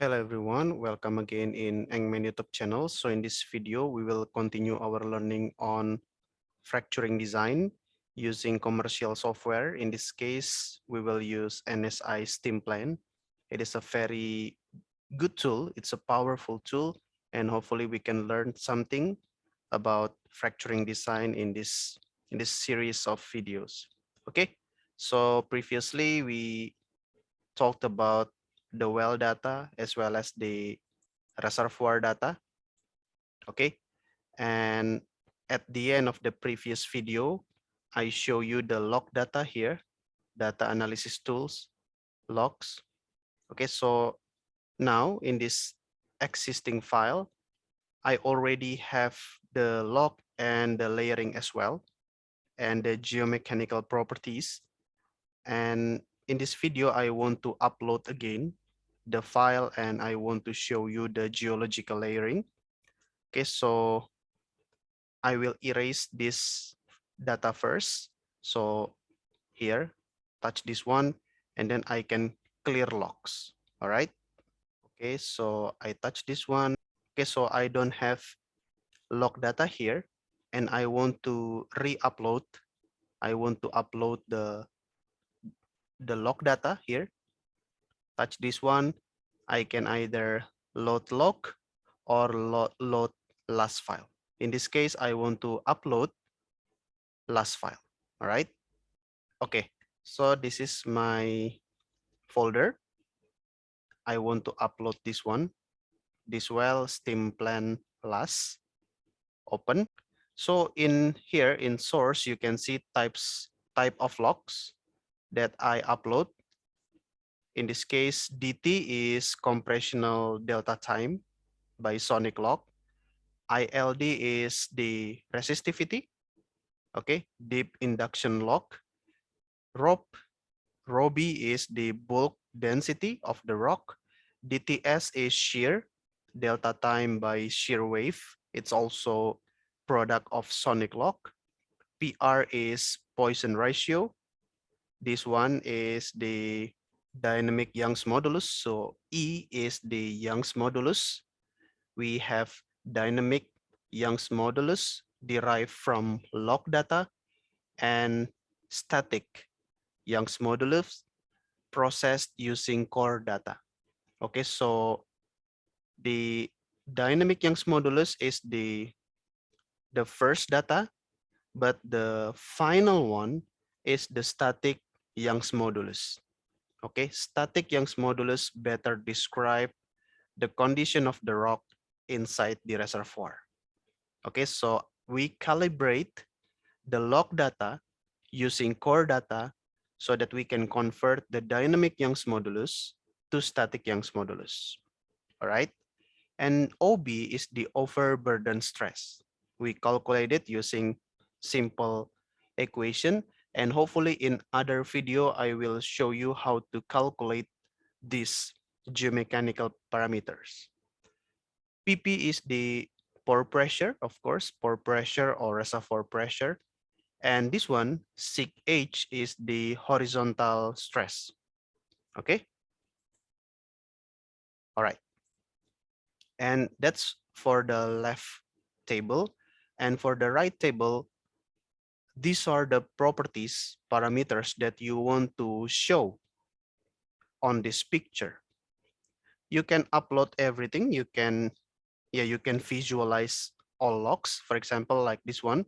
Hello everyone, welcome again in Eng-Man YouTube channel. So in this video, we will continue our learning on fracturing design using commercial software. In this case, we will use NSI StimPlan. It is a very good tool. It's a powerful tool, and hopefully we can learn something about fracturing design in this series of videos. Okay, so previously we talked about the well data as well as the reservoir data. Okay, and at the end of the previous video, I show you the log data here, data analysis tools, logs. Okay, so now in this existing file, I already have the log and the layering as well, and the geomechanical properties. And in this video, I want to upload again the file and I want to show you the geological layering. Okay, so I will erase this data first. So here, touch this one, and then I can clear logs. All right. Okay, so I touch this one. Okay, so I don't have log data here, and I want to re-upload. I want to upload the log data here. Touch this one. I can either load log or load last file. In this case, I want to upload last file. All right. Okay. So this is my folder. I want to upload this one. This well StimPlan last. Open. So in here in source, you can see type of logs that I upload. In this case, DT is compressional delta time by sonic log. ILD is the resistivity. Okay, deep induction log. ROP, ρB is the bulk density of the rock. DTS is shear, delta time by shear wave. It's also product of sonic log. PR is Poisson ratio. This one is the dynamic Young's modulus. So E is the Young's modulus. We have dynamic Young's modulus derived from log data and static Young's modulus processed using core data. Okay, so the dynamic Young's modulus is the first data, but the final one is the static Young's modulus. Okay, static Young's modulus better describe the condition of the rock inside the reservoir. Okay, so we calibrate the log data using core data so that we can convert the dynamic Young's modulus to static Young's modulus. All right. And OB is the overburden stress. We calculate it using simple equation, and hopefully in other video, I will show you how to calculate these geomechanical parameters. PP is the pore pressure, of course, pore pressure or reservoir pressure. And this one, sig H, is the horizontal stress. Okay. All right. And that's for the left table. And for the right table, these are the properties, parameters that you want to show on this picture. You can upload everything. You can visualize all logs. For example, like this one.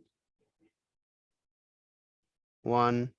1,